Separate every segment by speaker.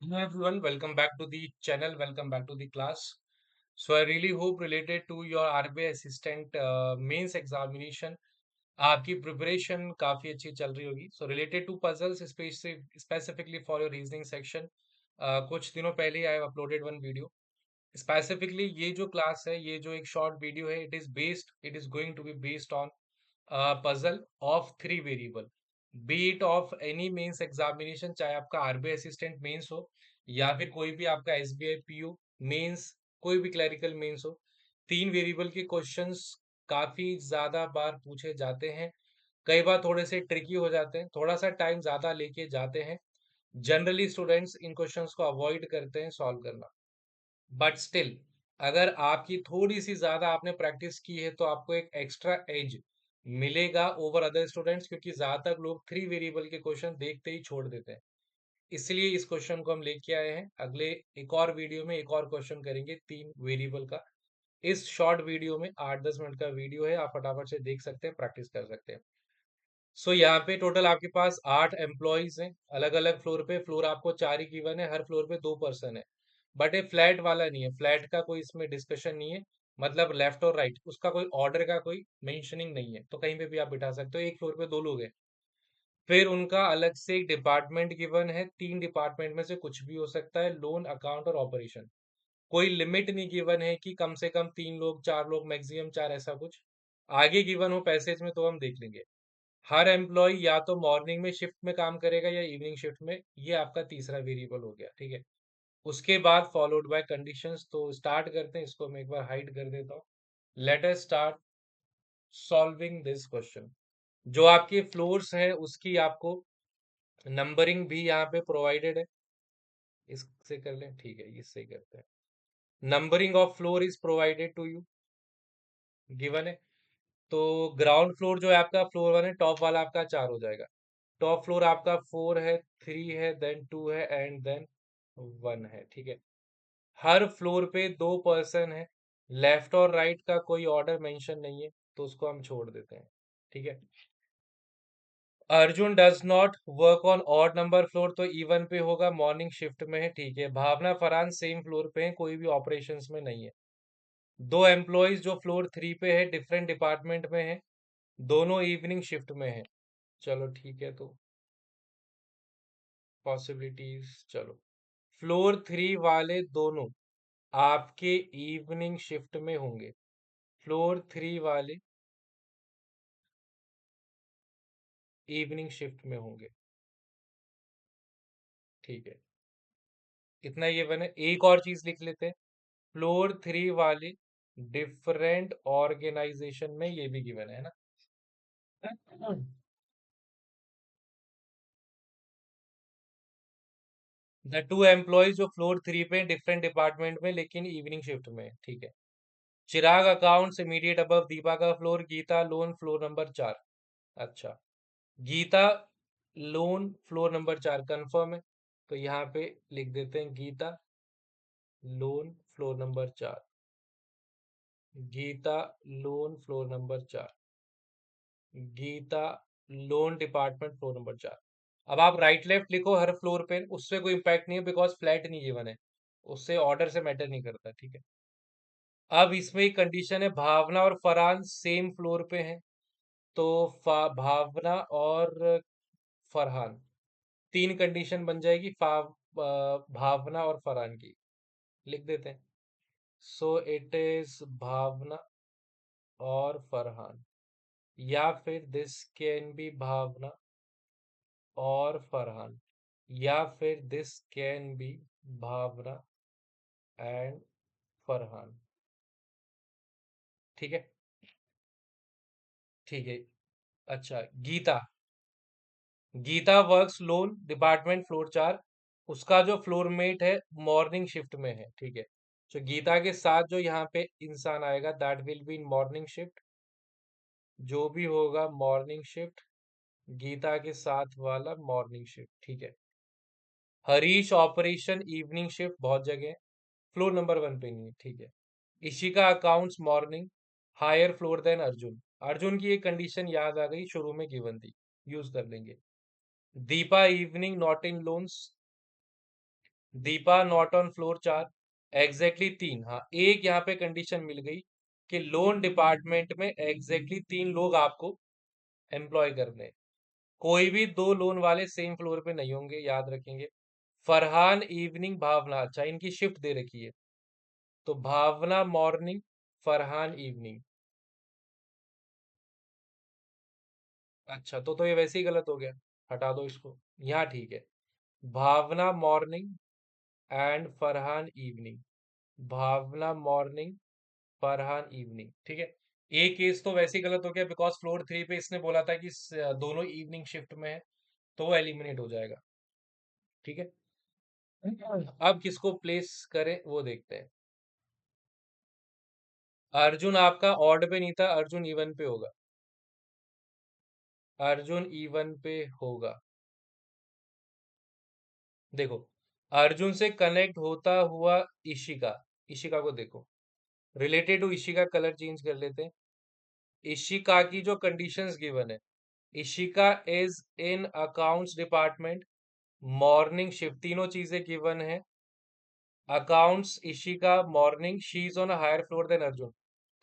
Speaker 1: Hello everyone, welcome back to the channel, welcome back to the class. So I really hope related to your RBI assistant mains examination आपकी preparation काफी अच्छी चल रही होगी. So related to puzzles specifically for your reasoning section, कुछ दिनों पहले ही I have uploaded one video. Specifically ये जो क्लास है, ये जो एक शॉर्ट वीडियो है, it is going to be based on puzzle of three variable, be it of any mains examination, चाहे आपका आरबीआई असिस्टेंट मेंस हो या फिर कोई भी आपका एसबीआई पीयू मेंस, कोई भी क्लरिकल मेंस हो. तीन वेरिएबल के क्वेश्चंस काफी ज्यादा बार पूछे जाते हैं. कई बार थोड़े से ट्रिकी हो जाते हैं, थोड़ा सा टाइम ज्यादा लेके जाते हैं. जनरली स्टूडेंट्स इन क्वेश्चंस को अवॉइड करते हैं सॉल्व करना. बट स्टिल अगर आपकी थोड़ी सी ज्यादा आपने प्रैक्टिस की है तो आपको एक एक्स्ट्रा एज मिलेगा ओवर अदर स्टूडेंट्स, क्योंकि ज्यादातर लोग थ्री वेरिएबल के क्वेश्चन देखते ही छोड़ देते हैं. इसलिए इस क्वेश्चन को हम लेके आए हैं. अगले एक और वीडियो में एक और क्वेश्चन करेंगे तीन वेरिएबल का. इस शॉर्ट वीडियो में 8-10 मिनट का वीडियो है, आप फटाफट से देख सकते हैं, प्रैक्टिस कर सकते हैं. सो यहाँ पे टोटल आपके पास 8 एम्प्लॉयज हैं अलग अलग फ्लोर पे. फ्लोर आपको चार ही गिवन है, हर फ्लोर पे 2 पर्सन है. बट ये फ्लैट वाला नहीं है, फ्लैट का कोई इसमें डिस्कशन नहीं है. मतलब लेफ्ट और राइट उसका कोई ऑर्डर का कोई मेंशनिंग नहीं है, तो कहीं पे भी आप बिठा सकते हो. एक फ्लोर पे दो लोग हैं. फिर उनका अलग से एक डिपार्टमेंट गिवन है, तीन डिपार्टमेंट में से कुछ भी हो सकता है, लोन अकाउंट और ऑपरेशन. कोई लिमिट नहीं गिवन है कि कम से कम तीन लोग, चार लोग, मैक्सिमम चार, ऐसा कुछ आगे गिवन हो पैसेज में तो हम देख लेंगे. हर एम्प्लॉय या तो मॉर्निंग में शिफ्ट में काम करेगा या इवनिंग शिफ्ट में. ये आपका तीसरा वेरिएबल हो गया, ठीक है. उसके बाद फॉलोड बाय कंडीशंस. तो स्टार्ट करते हैं, इसको मैं एक बार हाइड कर देता हूँ. Let us start solving this question. जो आपके फ्लोर्स है उसकी आपको नंबरिंग भी यहाँ पे प्रोवाइडेड है. इससे कर लें, ठीक है, इससे ही करते हैं. Numbering of floor is provided to you, given है. तो ग्राउंड फ्लोर जो है आपका फ्लोर वन है, टॉप वाला आपका चार हो जाएगा. टॉप फ्लोर आपका फोर है, थ्री है, देन टू है एंड देन वन है, ठीक है. हर फ्लोर पे 2 पर्सन है. लेफ्ट और राइट का कोई ऑर्डर मेंशन नहीं है, तो उसको हम छोड़ देते हैं, ठीक है. Arjun does not work on odd number floor, तो इवन पे होगा, मॉर्निंग शिफ्ट में है, ठीक है. भावना फरहान सेम फ्लोर पे है, कोई भी ऑपरेशंस में नहीं है. दो एम्प्लॉयज जो फ्लोर थ्री पे है, डिफरेंट डिपार्टमेंट में है, दोनों इवनिंग शिफ्ट में है. चलो ठीक है, तो पॉसिबिलिटीज, चलो. फ्लोर थ्री वाले दोनों आपके इवनिंग शिफ्ट में होंगे. फ्लोर थ्री वाले इवनिंग शिफ्ट में होंगे, ठीक है. इतना ये बने. एक और चीज लिख लेते हैं. फ्लोर थ्री वाले डिफरेंट ऑर्गेनाइजेशन में, ये भी गिवन है ना. द टू एम्प्लॉयज जो फ्लोर थ्री पे डिफरेंट डिपार्टमेंट में लेकिन इवनिंग शिफ्ट में, ठीक है. Chirag accounts immediate above Deepa का floor, Geeta loan floor number चार. अच्छा, गीता लोन फ्लोर नंबर चार कंफर्म है. तो यहाँ पे लिख देते हैं गीता लोन फ्लोर नंबर चार. गीता लोन फ्लोर नंबर चार. Geeta loan department floor number चार. अब आप राइट लेफ्ट लिखो हर फ्लोर पे, उससे कोई इम्पैक्ट नहीं है बिकॉज फ्लैट नहीं गिवन है. उससे ऑर्डर से मैटर नहीं करता, ठीक है. अब इसमें एक कंडीशन है, भावना और फरहान सेम फ्लोर पे हैं. तो भावना और फरहान, तीन कंडीशन बन जाएगी भावना और फरहान की. लिख देते हैं. सो इट इज भावना और फरहान, या फिर दिस कैन बी भावना और फरहान, या फिर this can be Bhavna and Farhan, ठीक है. ठीक है. अच्छा, Geeta. Geeta works loan department floor चार. उसका जो फ्लोरमेट है मॉर्निंग शिफ्ट में है, ठीक है. तो गीता के साथ जो यहाँ पे इंसान आएगा that will be in morning shift. जो भी होगा मॉर्निंग शिफ्ट, गीता के साथ वाला मॉर्निंग शिफ्ट, ठीक है. हरीश ऑपरेशन इवनिंग शिफ्ट, बहुत जगह है, फ्लोर नंबर वन पे नहीं है, ठीक है. Ishika accounts morning, higher floor than Arjun. Arjun की एक कंडीशन याद आ गई, शुरू में गिवन थी, यूज कर लेंगे. Deepa evening not in loans. Deepa not on floor 4, exactly 3। हाँ, एक यहाँ पे कंडीशन मिल गई कि लोन डिपार्टमेंट में एग्जैक्टली 3 लोग आपको एम्प्लॉय करने हैं। कोई भी 2 लोन वाले सेम फ्लोर पे नहीं होंगे, याद रखेंगे। फरहान इवनिंग भावना, अच्छा इनकी शिफ्ट दे रखी है, तो भावना मॉर्निंग, फरहान इवनिंग। अच्छा तो ये वैसे ही गलत हो गया, हटा दो इसको। यहाँ ठीक है, Bhavna morning and Farhan evening, Bhavna morning, Farhan evening, ठीक है। एक केस तो वैसे ही गलत हो गया बिकॉज फ्लोर 3 पे इसने बोला था कि दोनों इवनिंग शिफ्ट में है, तो वो एलिमिनेट हो जाएगा, ठीक है। अब किसको प्लेस करें वो देखते हैं। अर्जुन आपका ऑड पे नहीं था, अर्जुन इवन पे होगा, अर्जुन इवन पे होगा। देखो, अर्जुन से कनेक्ट होता हुआ इशिका, इशिका को देखो, related to Ishika colour change कर लेते हैं। इशिका की जो कंडीशंस गिवन है, Ishika is in accounts department, morning shift, तीनों चीजें गिवन है। Accounts Ishika morning, she is on a higher floor than Arjun,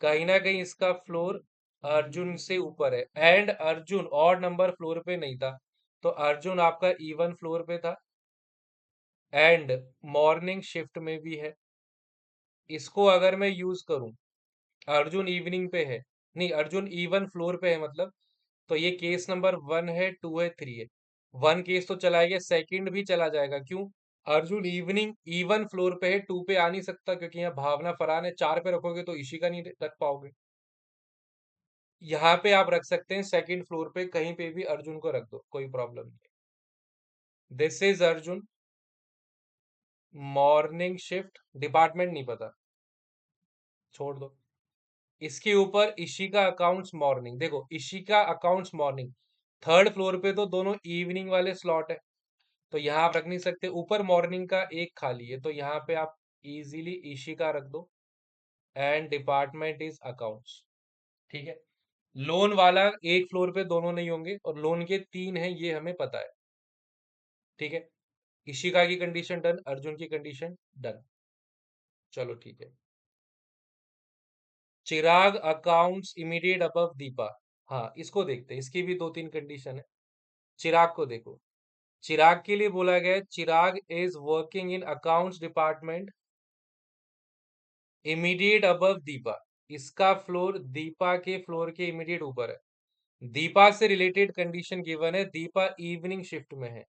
Speaker 1: कहीं ना कहीं इसका फ्लोर अर्जुन से ऊपर है, and Arjun odd number floor पे नहीं था, तो अर्जुन आपका इवन फ्लोर पे था एंड मॉर्निंग शिफ्ट में भी है। इसको अगर मैं यूज करूं, अर्जुन इवनिंग पे है, नहीं अर्जुन इवन फ्लोर पे है मतलब, तो ये केस नंबर 1 है, 2 है, 3 है। 1 केस तो चला गया, सेकंड भी चला जाएगा, क्यों? अर्जुन इवनिंग इवन फ्लोर पे है, 2 पे आ नहीं सकता क्योंकि यहाँ भावना फरहान है, 4 पे रखोगे तो इशिका नहीं रख पाओगे। यहाँ पे आप रख सकते हैं, सेकंड फ्लोर पे कहीं पे भी अर्जुन को रख दो, कोई प्रॉब्लम नहीं। This is Arjun morning shift, department नहीं पता, छोड़ दो। इसके ऊपर इशिका अकाउंट्स मॉर्निंग, देखो Ishika accounts morning, third floor पे तो दोनों इवनिंग वाले स्लॉट है, तो यहाँ आप रख नहीं सकते। ऊपर मॉर्निंग का एक खाली है, तो यहाँ पे आप इजीली इशिका रख दो एंड डिपार्टमेंट इज अकाउंट्स, ठीक है। लोन वाला एक फ्लोर पे दोनों नहीं होंगे, और लोन के 3 हैं ये हमें पता है, ठीक है। इशिका की कंडीशन डन, अर्जुन की कंडीशन डन, चलो ठीक है। Chirag accounts immediate above Deepa, हाँ इसको देखते हैं, इसकी भी 2-3 कंडीशन है। चिराग को देखो, चिराग के लिए बोला गया है Chirag is working in accounts department immediate above Deepa, इसका फ्लोर दीपा के फ्लोर के इमीडिएट ऊपर है। दीपा से रिलेटेड कंडीशन गिवन है, दीपा इवनिंग शिफ्ट में है,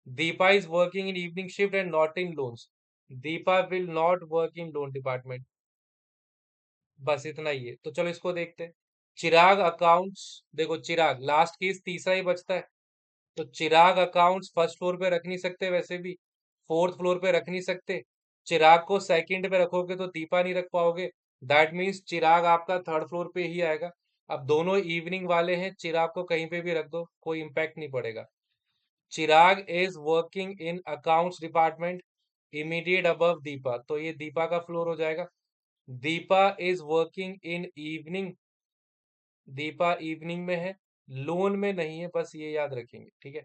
Speaker 1: Deepa is working in evening shift and not in loans, Deepa will not work in loan department. बस इतना ही है, तो चलो इसको देखते हैं। चिराग अकाउंट्स, देखो चिराग लास्ट केस तीसरा ही बचता है, तो चिराग अकाउंट्स फर्स्ट फ्लोर पे रख नहीं सकते, वैसे भी फोर्थ फ्लोर पे रख नहीं सकते। चिराग को सेकंड पे रखोगे तो दीपा नहीं रख पाओगे, दैट मीन्स चिराग आपका थर्ड फ्लोर पे ही आएगा। अब दोनों इवनिंग वाले हैं, चिराग को कहीं पे भी रख दो, कोई इंपैक्ट नहीं पड़ेगा। Chirag is working in accounts department immediate above Deepa, तो ये दीपा का फ्लोर हो जाएगा। Deepa is working in evening, Deepa evening में है, लोन में नहीं है, बस ये याद रखेंगे, ठीक है।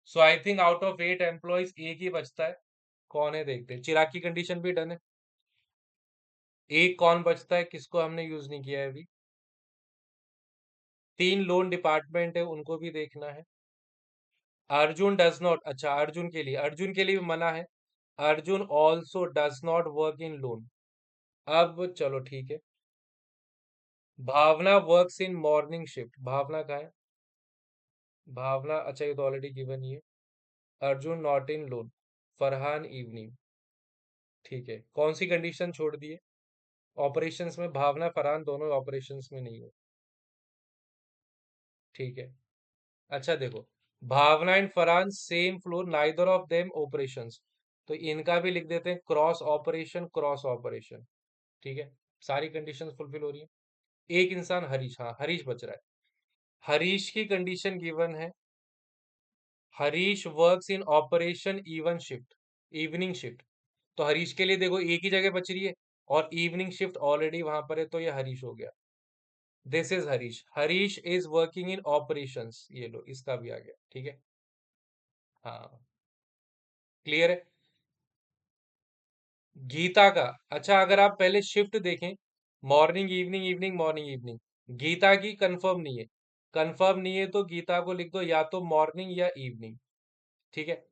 Speaker 1: So I think out of 8 employees एक ही बचता है, कौन है देखते हैं। चिराग की कंडीशन भी डन है, एक कौन बचता है, किसको हमने यूज नहीं किया है अभी। 3 लोन डिपार्टमेंट है, उनको भी देखना है। अर्जुन डज नॉट, अच्छा अर्जुन के लिए भी मना है, Arjun also does not work in loan. अब चलो ठीक है, भावना वर्क्स इन मॉर्निंग शिफ्ट, भावना का है, भावना, अच्छा ये तो ऑलरेडी गिवन ही है। Arjun not in loan, Farhan evening, ठीक है। कौन सी कंडीशन छोड़ दी है? ऑपरेशंस में भावना फरहान दोनों ऑपरेशंस में नहीं हो, ठीक है। अच्छा देखो, Bhavna and Farhan same floor, neither of them operations, तो इनका भी लिख देते हैं क्रॉस ऑपरेशन, क्रॉस ऑपरेशन, ठीक है। सारी कंडीशंस फुलफिल हो रही है। एक इंसान हरीश, हाँ हरीश बच रहा है। हरीश की कंडीशन गिवन है, Harish works in operation even shift, evening shift, तो हरीश के लिए देखो एक ही जगह बच रही है, और इवनिंग शिफ्ट ऑलरेडी वहां पर है, तो ये हरीश हो गया। This is Harish, Harish is working in operations, ये लो इसका भी आ गया, ठीक है। हाँ, क्लियर है। गीता का, अच्छा अगर आप पहले शिफ्ट देखें, morning evening evening morning evening, Geeta की कंफर्म नहीं है। कंफर्म नहीं है तो गीता को लिख दो या तो मॉर्निंग या इवनिंग। ठीक है।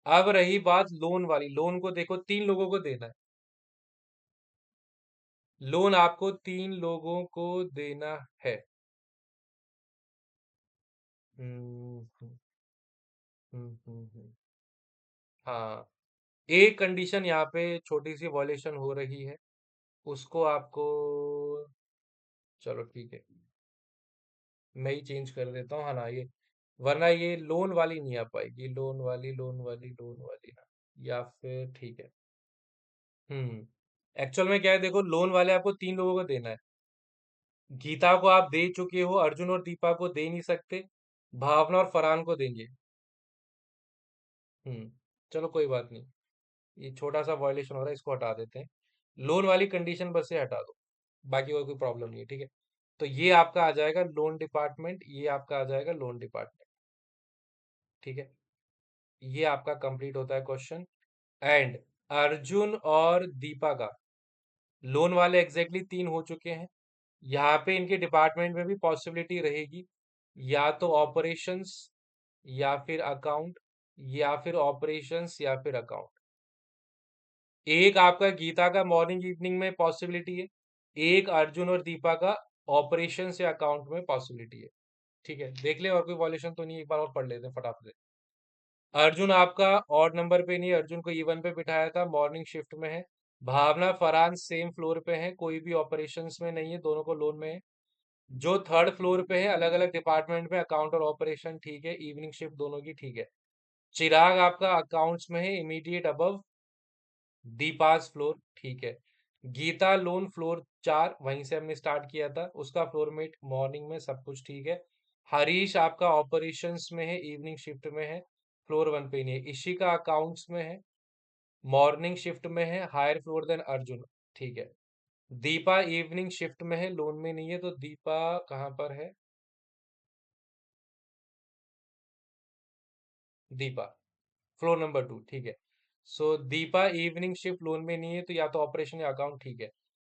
Speaker 1: अब रही बात लोन वाली, लोन को देखो 3 लोगों को देना है। लोन आपको 3 लोगों को देना है। हम्म हम्म हम्म। हाँ, एक कंडीशन यहाँ पे छोटी सी वॉलेशन हो रही है, उसको आपको, चलो ठीक है, मैं ही चेंज कर देता हूँ। हाँ ना, ये वरना ये लोन वाली नहीं आ पाएगी, लोन वाली लोन वाली लोन वाली ना, या फिर ठीक है। एक्चुअल में क्या है, देखो लोन वाले आपको 3 लोगों को देना है। गीता को आप दे चुके हो, अर्जुन और दीपा को दे नहीं सकते, भावना और फरहान को देंगे। हम्म चलो कोई बात नहीं, ये छोटा सा वायलेशन हो रहा है, इसको हटा देते हैं। लोन वाली कंडीशन बस से हटा दो, बाकी और कोई प्रॉब्लम नहीं है। ठीक है, तो ये आपका आ जाएगा लोन डिपार्टमेंट, ये आपका आ जाएगा लोन डिपार्टमेंट। ठीक है, ये आपका कंप्लीट होता है क्वेश्चन। एंड अर्जुन और दीपा का लोन वाले एग्जैक्टली 3 हो चुके हैं। यहाँ पे इनके डिपार्टमेंट में भी पॉसिबिलिटी रहेगी, या तो ऑपरेशंस या फिर अकाउंट, या फिर ऑपरेशंस या फिर अकाउंट। एक आपका गीता का मॉर्निंग इवनिंग में पॉसिबिलिटी है, एक अर्जुन और दीपा का ऑपरेशन से अकाउंट में पॉसिबिलिटी है। ठीक है, देख ले और कोई वॉल्यूशन तो नहीं, एक बार और पढ़ लेते हैं फटाफट से। अर्जुन आपका ऑड नंबर पे नहीं, अर्जुन को इवन पे बिठाया था, मॉर्निंग शिफ्ट में है। भावना फरहान सेम फ्लोर पे है, कोई भी ऑपरेशंस में नहीं है, दोनों को लोन में है। जो थर्ड फ्लोर पे है, अलग अलग डिपार्टमेंट में, अकाउंट और ऑपरेशन ठीक है, इवनिंग शिफ्ट दोनों की ठीक है। चिराग आपका अकाउंट्स में है, इमीडिएट अबव दीपास फ्लोर ठीक है। गीता लोन फ्लोर 4, वहीं से हमने स्टार्ट किया था, उसका फ्लोर मेट मॉर्निंग में, सब कुछ ठीक है। हरीश आपका ऑपरेशंस में है, इवनिंग शिफ्ट में है, फ्लोर 1 पे नहीं है। इशिका अकाउंट्स में है, मॉर्निंग शिफ्ट में है, हायर फ्लोर देन अर्जुन। ठीक है। दीपा इवनिंग शिफ्ट में है, लोन में नहीं है, तो दीपा कहाँ पर है? दीपा फ्लोर नंबर 2 ठीक है। सो दीपा इवनिंग शिफ्ट लोन में नहीं है, तो या तो ऑपरेशन या अकाउंट ठीक है।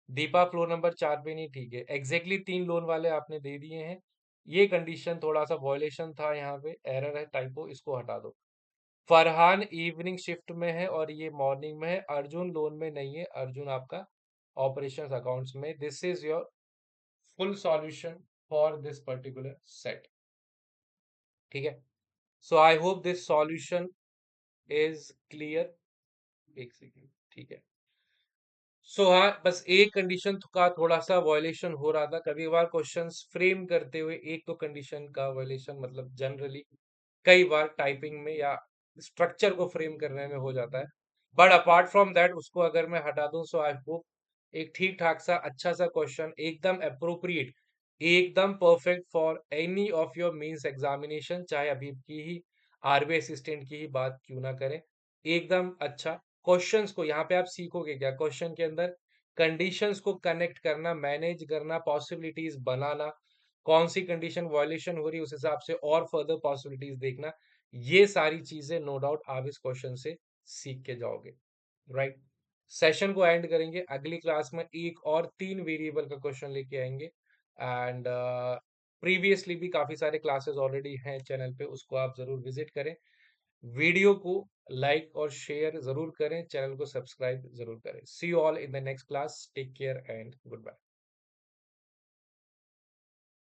Speaker 1: दीपा फ्लोर नंबर 4 पे नहीं, ठीक है, एग्जैक्टली 3 लोन वाले आपने दे दिए हैं। ये कंडीशन थोड़ा सा वॉयलेशन था, यहाँ पे एरर है, टाइपो, इसको हटा दो। फरहान इवनिंग शिफ्ट में है और ये मॉर्निंग में है, अर्जुन लोन में नहीं है, अर्जुन आपका ऑपरेशंस अकाउंट्स में। This is your full solution for this particular set. ठीक है, so I hope this solution is clear. एक सेकेंड, ठीक है। सो हाँ, बस एक कंडीशन का थोड़ा सा वॉयलेशन हो रहा था, कभी कभार क्वेश्चंस फ्रेम करते हुए एक तो कंडीशन का वॉयलेशन, मतलब जनरली कई बार टाइपिंग में या स्ट्रक्चर को फ्रेम करने में हो जाता है। बट अपार्ट फ्रॉम दैट, उसको अगर मैं हटा दूं, सो आई होप एक ठीक ठाक सा अच्छा सा क्वेश्चन, एकदम अप्रोप्रिएट, एकदम perfect for any of your mains examination, चाहे अभी की ही आरबी असिस्टेंट की ही बात क्यों ना करें। एकदम अच्छा क्वेश्चंस को यहाँ पे आप सीखोगे क्या, क्वेश्चन के अंदर कंडीशंस को कनेक्ट करना, मैनेज करना, पॉसिबिलिटीज बनाना, कौन सी कंडीशन वायलेशन हो रही है उस हिसाब से और फर्दर पॉसिबिलिटीज देखना। ये सारी चीजें नो डाउट आप इस क्वेश्चन से सीख के जाओगे। राइट, सेशन को एंड करेंगे, अगली क्लास में एक और 3 वेरिएबल का क्वेश्चन लेके आएंगे। एंड प्रीवियसली भी काफी सारे क्लासेस ऑलरेडी हैं चैनल पे, उसको आप जरूर विजिट करें। वीडियो को लाइक और शेयर जरूर करें, चैनल को सब्सक्राइब जरूर करें। See you all in the next class, take care and good bye.